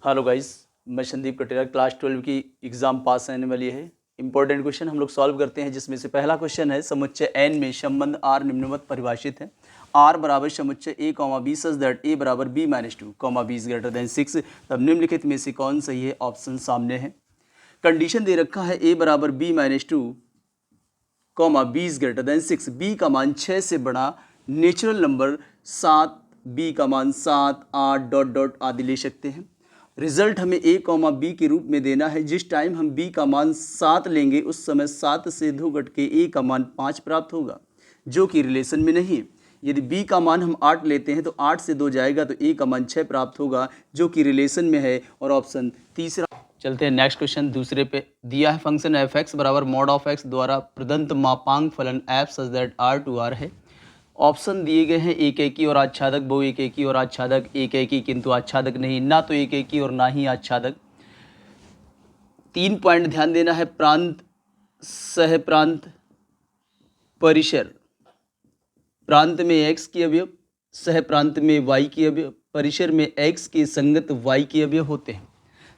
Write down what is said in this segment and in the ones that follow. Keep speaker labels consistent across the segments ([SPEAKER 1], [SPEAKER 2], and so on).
[SPEAKER 1] Hello guys, मैं Sandeep Katera. Class 12 की exam pass आने वाली है। इंपॉर्टेंट क्वेश्चन हम लोग सॉल्व करते हैं, जिसमें से पहला क्वेश्चन है समुच्चय n में संबंध r निम्नवत परिभाषित है। r बराबर समुच्चय a, b such that a बराबर b minus 2, b is greater then 6। तब निम्नलिखित में से कौन सही है? ऑप्शन सामने है। कंडीशन दे रखा है a बराबर b minus 2, b is greater then 6। b का मान 6 से बड़ा, नेचुरल नंबर 7, b का मान 7, 8 डॉट डॉट आदि ले सकते हैं। रिजल्ट हमें a, b के रूप में देना है। जिस टाइम हम b का मान 7 लेंगे उस समय 7 से 2 घट के a का मान 5 प्राप्त होगा, जो कि रिलेशन में नहीं है। यदि b का मान हम 8 लेते हैं तो 8 से 2 जाएगा तो a का मान 6 प्राप्त होगा, जो कि रिलेशन में है, और ऑप्शन तीसरा। चलते हैं नेक्स्ट क्वेश्चन दूसरे पे। दिया है फंक्शन एफ एक्स बराबर मॉड ऑफ एक्स द्वारा प्रदत्त मापांक फलन F such that R to R है। ऑप्शन दिए गए हैं एक एकी और आच्छादक, बहु एक एकी और आच्छादक, एक एकी किंतु आच्छादक नहीं, ना तो एक एकी और ना ही आच्छादक। 3 पॉइंट ध्यान देना है। प्रांत, सह प्रांत, परिसर। प्रांत में x की अवयव, सह प्रांत में y की अवयव, परिसर में x के संगत y के अवयव होते हैं।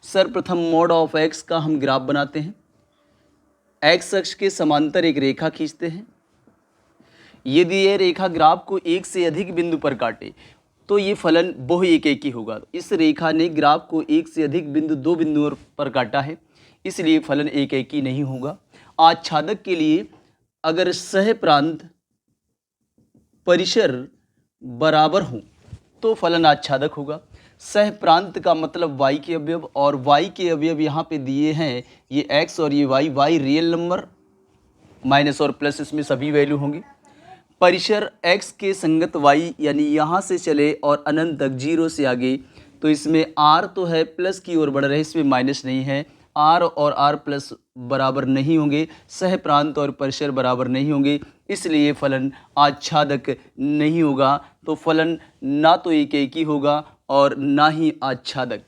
[SPEAKER 1] सर्वप्रथम मोड ऑफ x का हम ग्राफ बनाते हैं। x अक्ष के समांतर एक रेखा खींचते हैं। यदि यह रेखा ग्राफ को एक से अधिक बिंदु पर काटे तो ये फलन बहु एक एकी होगा। इस रेखा ने ग्राफ को एक से अधिक बिंदु, 2 बिंदुओं पर काटा है, इसलिए फलन एक एकी नहीं होगा। आच्छादक के लिए अगर सह प्रांत परिसर बराबर हो तो फलन आच्छादक होगा। सह प्रांत का मतलब y के अवयव, और y के अवयव यहाँ पे दिए हैं, ये x और ये y रियल नंबर, माइनस और प्लस इसमें सभी वैल्यू होंगी। परिसर x के संगत y, यानी यहाँ से चले और अनंत तक 0 से आगे, तो इसमें r तो है प्लस की ओर बढ़ रहे, इसमें माइनस नहीं है। r और r प्लस बराबर नहीं होंगे, सह प्रांत और परिसर बराबर नहीं होंगे, इसलिए फलन आच्छादक नहीं होगा। तो फलन ना तो एक एकी होगा और ना ही आच्छादक।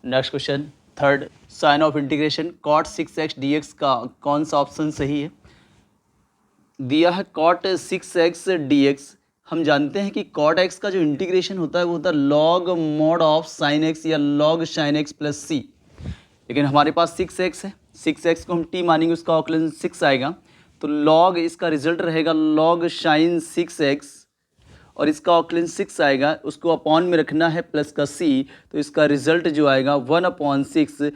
[SPEAKER 1] Next question third, sine of integration cot 6x dx का कौन सा ऑप्शन सही है? दिया है cot 6x dx। हम जानते हैं कि cot x का जो इंटीग्रेशन होता है वो होता है log mod of sin x या log sin x plus c, लेकिन हमारे पास 6x है। 6x को हम t मानेंगे, उसका ऑक्लेशन 6 आएगा, तो log इसका रिजल्ट रहेगा log sin 6x, और इसका ऑक्लेशन 6 आएगा, उसको अपॉन में रखना है प्लस का c, तो इसका रिजल्ट जो आएगा 1/6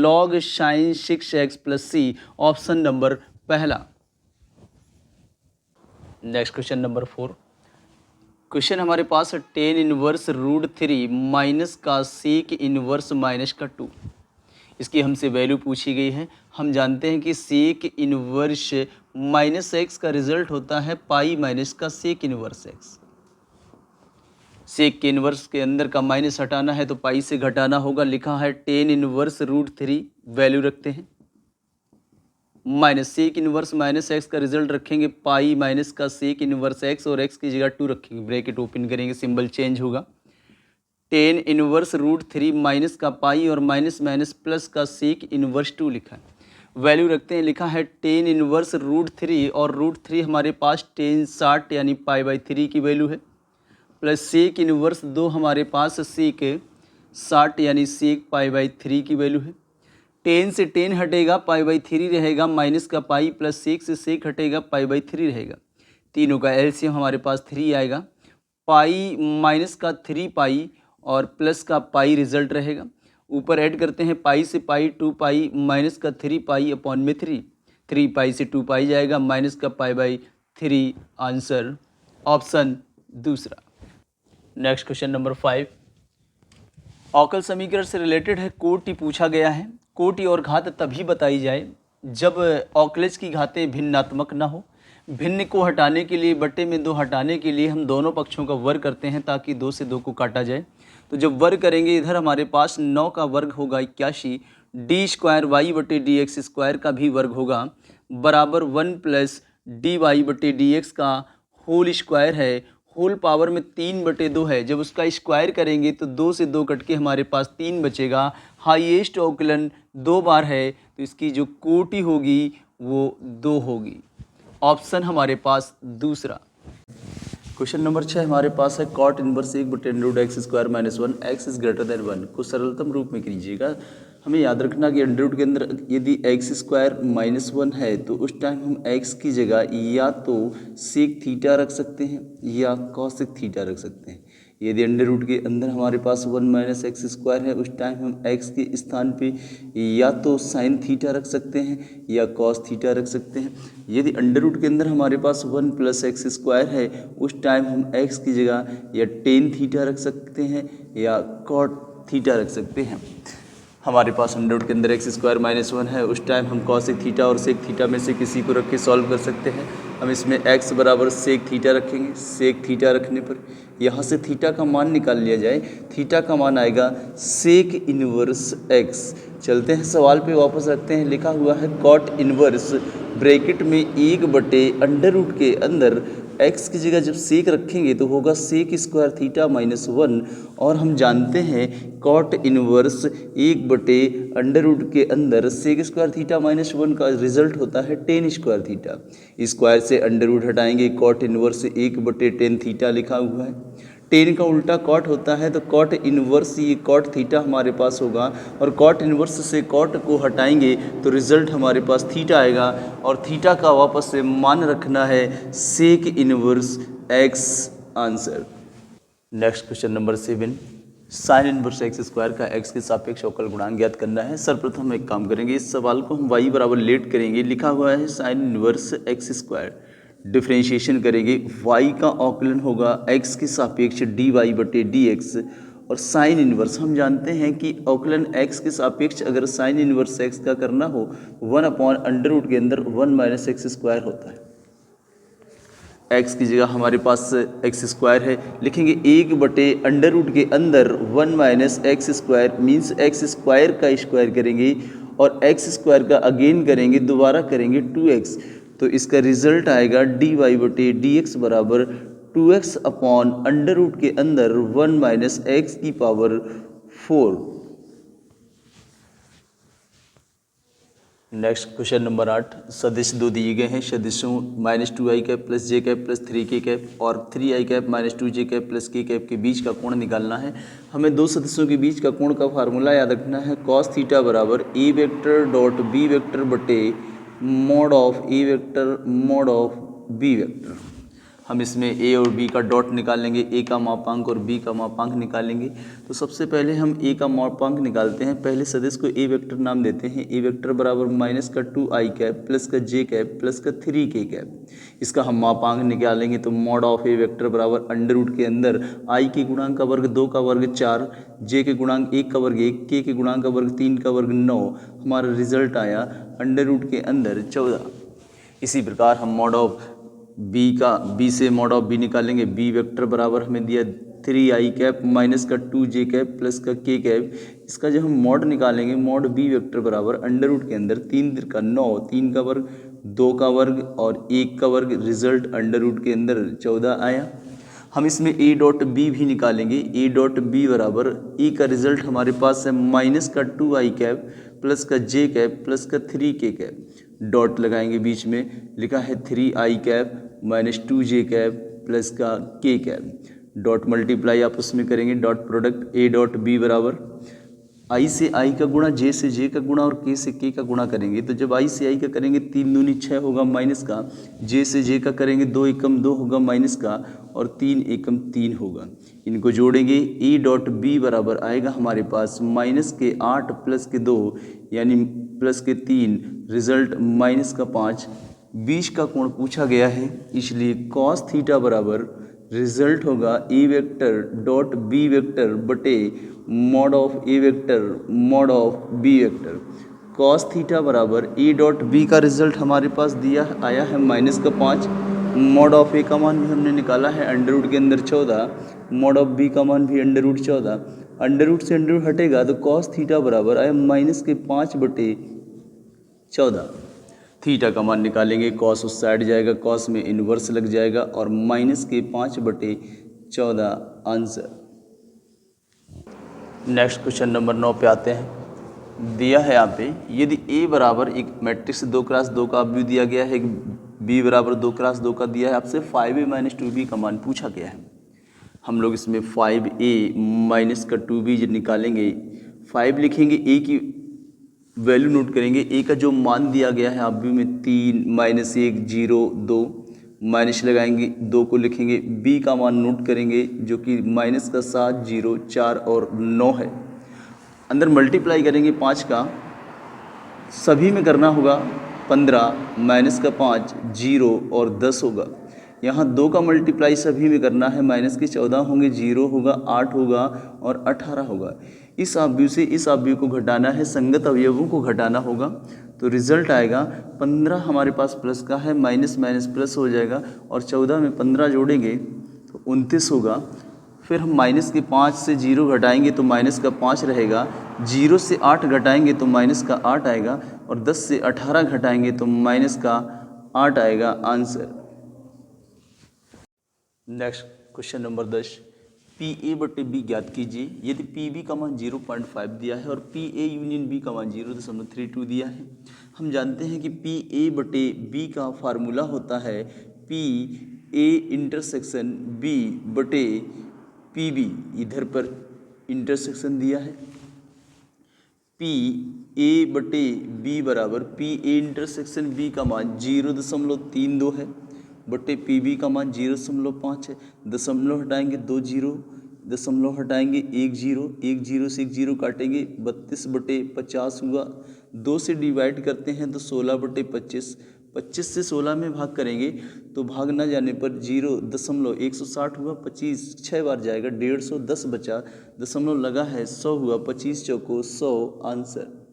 [SPEAKER 1] log sin 6x plus c, option number पहला। Next question number 4। क्वेश्चन हमारे पास है tan इनवर्स √3 माइनस का sec इनवर्स माइनस का 2। इसकी हमसे वैल्यू पूछी गई है। हम जानते हैं कि sec इनवर्स माइनस एक्स का रिजल्ट होता है पाई माइनस का sec इनवर्स एक्स। sec के इनवर्स के अंदर का माइनस हटाना है तो पाई से घटाना होगा। लिखा है tan इनवर्स √3, वैल्यू रखते हैं, minus sec inverse minus x का रिजल्ट रखेंगे पाई माइनस का sec इनवर्स एक्स, और x की जगह 2 रखेंगे, ब्रैकेट ओपन करेंगे, सिंबल चेंज होगा। tan इनवर्स √3 माइनस का पाई और माइनस माइनस प्लस का sec इनवर्स 2 लिखा है, वैल्यू रखते हैं। लिखा है tan इनवर्स √3, और √3 हमारे पास tan 60 यानी पाई/3 की वैल्यू है, प्लस sec इनवर्स 2 हमारे पास sec 60 यानी sec पाई/3 की वैल्यू है। tan से tan हटेगा, पाई/3 रहेगा, माइनस का पाई प्लस sec से sec हटेगा, पाई/3 रहेगा। तीनों का एलसीएम हमारे पास 3 आएगा। पाई माइनस का 3 पाई और प्लस का पाई रिजल्ट रहेगा। ऊपर ऐड करते हैं, पाई से पाई 2 पाई, माइनस का 3 पाई अपॉन में 3, 3 पाई से 2 पाई जाएगा, माइनस का पाई/3, आंसर ऑप्शन दूसरा। नेक्स्ट क्वेश्चन नंबर 5, अवकल समीकरण से रिलेटेड है। कोटि पूछा गया है। कोटि और घात तभी बताई जाए जब अवकलज की घातें भिन्नात्मक ना हो। भिन्न को हटाने के लिए, बटे में 2 हटाने के लिए हम दोनों पक्षों का वर्ग करते हैं ताकि 2 से 2 को काटा जाए। तो जब वर्ग करेंगे, इधर हमारे पास 9 का वर्ग होगा 81, d²y/dx² का भी वर्ग होगा, बराबर 1 + dy/dx का होल स्क्वायर है, होल पावर में 3/2 है। जब उसका स्क्वायर करेंगे तो 2 से 2 कट के हमारे पास 3 बचेगा। हाईएस्ट अवकलन 2 बार है, तो इसकी जो कोटि होगी वो 2 होगी, ऑप्शन हमारे पास दूसरा। क्वेश्चन नंबर 6 हमारे पास है cot inverse 1/√x² - 1 x is greater than 1 को सरलतम रूप में कीजिएगा। हमें याद रखना कि अंडर रूट के अंदर यदि x² - 1 है तो उस टाइम हम x की जगह या तो सेक थीटा रख सकते हैं या कॉसेक थीटा रख सकते हैं। यदि अंडर रूट के अंदर हमारे पास 1 - x² है उस टाइम हम x के स्थान पे या तो साइन थीटा रख सकते हैं या कॉस थीटा रख सकते हैं। यदि अंडर रूट के अंदर हमारे पास 1 + x² है उस टाइम हम x की जगह या टेन थीटा रख सकते हैं या कॉट थीटा रख सकते हैं। हमारे पास अंडर रूट के अंदर x² - 1 है उस टाइम हम कॉसेक थीटा और सेक थीटा में से किसी को रख के सॉल्व कर सकते हैं। हम इसमें x बराबर सेक थीटा रखेंगे। सेक थीटा रखने पर यहाँ से थीटा का मान निकाल लिया जाए। थीटा का मान आएगा सेक इनवर्स x। चलते हैं सवाल पे वापस रखते हैं। लिखा हुआ है कॉट इनवर्स ब्रैकेट में 1/√, के अंदर x की जगह जब सेक रखेंगे तो होगा सेक² थीटा -1 और हम जानते हैं कॉट इनवर्स 1/√, के अंदर सेक² थीटा -1 का रिजल्ट होता है टेन² थीटा। स्क्वायर से अंडर रूट हटाएंगे कॉट इनवर्स 1/10 थीटा लिखा हुआ है। टेन का उल्टा कॉट होता है तो कॉट इनवर्स ये कॉट थीटा हमारे पास होगा और कॉट इनवर्स से कॉट को हटाएंगे तो रिजल्ट हमारे पास थीटा आएगा और थीटा का वापस से मान रखना है sec inverse x answer. Next question number 7 sine inverse x² का x के सापेक्ष अवकल गुणांक ज्ञात करना है। सर्वप्रथम एक काम करेंगे, इस सवाल को हम y बराबर लेट करेंगे। लिखा हुआ है साइन इनवर्स x², डिफ्रेंशिएशन करेंगे y का अवकलन होगा x के सापेक्ष dy/dx और साइन इनवर्स हम जानते हैं कि अवकलन x के सापेक्ष अगर साइन इनवर्स x का करना हो 1/√, के अंदर 1 - x² होता है। x की जगह हमारे पास x² है, लिखेंगे 1/√, के अंदर 1 - x² मीन्स x² का स्क्वायर करेंगे और x² का अगेन करेंगे, दोबारा करेंगे 2x, तो इसका रिजल्ट आएगा dy/dx बराबर 2x/√, के अंदर 1 - x⁴। नेक्स्ट क्वेश्चन नंबर 8 सदिश दो दिए गए हैं। सदिशों -2i + j + 3k और 3i - 2j + k के बीच का कोण निकालना है। हमें दो सदिशों के बीच का कोण का फार्मूला याद रखना है। cos थीटा बराबर a vector dot b vector बटे mod of a vector mod of b vector. हम इसमें a और b का डॉट निकालेंगे, a का मापांक और b का मापांक निकालेंगे। तो सबसे पहले हम a का मापांक निकालते हैं। पहले सदिश को a वेक्टर नाम देते हैं। a वेक्टर बराबर -2i प्लस का j प्लस का 3k। इसका हम मापांक निकालेंगे तो mod ऑफ a वेक्टर बराबर अंडर के अंदर i के गुणांक का वर्ग 2 का वर्ग 4, j के गुणांक 1 का वर्ग 1, k के गुणांक का वर्ग 3 का वर्ग 9। हमारा रिजल्ट आया अंडर के अंदर 14। इसी प्रकार हम mod ऑफ b से mod ऑफ b निकालेंगे। b वेक्टर बराबर हमें दिया 3i माइनस का 2j प्लस का k। इसका जब हम मॉड निकालेंगे मॉड b वेक्टर बराबर अंडर के अंदर 3 का 9, 3 का वर्ग 2 का वर्ग और 1 का वर्ग, रिजल्ट अंडर के अंदर 14 आया। हम इसमें a डॉट b भी निकालेंगे। a डॉट b बराबर e का रिजल्ट हमारे पास है माइनस का 2i प्लस का j प्लस का 3k। डॉट लगाएंगे बीच में, लिखा है 3i माइनस 2j प्लस का k। डॉट मल्टीप्लाई आप उसमें करेंगे, dot product a dot b बराबर i से i का गुणा, j से j का गुणा और k से k का गुणा करेंगे। तो जब i से i का करेंगे 3 दूनी 6 होगा माइनस का, j से j का करेंगे 2 एकम 2 होगा माइनस का और 3 एकम 3 होगा। इनको जोड़ेंगे e डॉट b बराबर आएगा हमारे पास माइनस के 8 प्लस के 2 यानी प्लस के 3, रिजल्ट माइनस का 5। बीच का कोण पूछा गया है इसलिए cos थीटा बराबर रिजल्ट होगा A vector dot B vector बटे mod of A vector mod of B vector. cos theta बराबर ए डॉट बी का रिजल्ट हमारे पास दिया आया है माइनस का 5। मॉड ऑफ ए का मान भी हमने निकाला है अंडर के अंदर 14, मॉड ऑफ बी का मान भी अंडर 14। अंडर से अंडर हटेगा तो cos थीटा बराबर आया माइनस के 5 बटे 14। थीटा का मान निकालेंगे, cos उस साइड जाएगा, cos में इन्वर्स लग जाएगा और माइनस के 5 बटे 14 आंसर। नेक्स्ट क्वेश्चन नंबर 9 पे आते हैं। दिया है यहाँ पे यदि A बराबर एक मैट्रिक्स 2x2 का अवयव दिया गया है, एक b बराबर 2 क्रॉस 2 का दिया है आपसे 5a माइनस 2b का मान पूछा गया है। हम लोग इसमें 5a माइनस का 2b जब निकालेंगे 5 लिखेंगे, a की वैल्यू नोट करेंगे, a का जो मान दिया गया है आप भी में 3 माइनस 1 0 2 माइनस लगाएंगे 2 को लिखेंगे, b का मान नोट करेंगे जो कि माइनस का 7 0 4 और 9 है। अंदर मल्टीप्लाई करेंगे 5 का, सभी में करना होगा 15 माइनस का 5 0 और 10 होगा। यहाँ 2 का मल्टीप्लाई सभी में करना है, माइनस के 14 होंगे, 0 होगा, 8 होगा और 18 होगा। इस अवयव से इस अवयव को घटाना है, संगत अवयवों को घटाना होगा, तो रिजल्ट आएगा 15 हमारे पास प्लस का है, माइनस माइनस प्लस हो जाएगा और 14 में 15 जोड़ेंगे तो 29 होगा। फिर हम माइनस के 5 से 0 घटाएंगे तो माइनस का 5 रहेगा, 0 से 8 घटाएंगे तो माइनस का 8 आएगा और 10 से 18 घटाएंगे तो माइनस का 8 आएगा answer. Next question number 10, P A बटे बी ज्ञात कीजिए। यदि पी बी का मान 0.5 दिया है और पी ए यूनियन बी का मान 0.32 दिया है। हम जानते हैं कि पी ए बटे बी का फार्मूला होता है पी ए इंटरसेक्शन बी बटे पी बी, इधर पर इंटरसेक्शन दिया है, पी ए बटे बी बराबर पी ए इंटरसेक्शन बी का मान 0.32 है बटे पी बी का मान 0.5 है। दशमलव हटाएंगे 2 0, दशमलव हटाएंगे 1 0, 1 0 से 1 0 काटेंगे 32 बटे 50 हुआ। 2 से डिवाइड करते हैं तो 16 बटे 25, 25 से 16 में भाग करेंगे तो भाग ना जाने पर 0.160 हुआ, 25 6 बार जाएगा 150, 10 बचा, दशमलव लगा है 100 हुआ, 25 चौको 100 आंसर।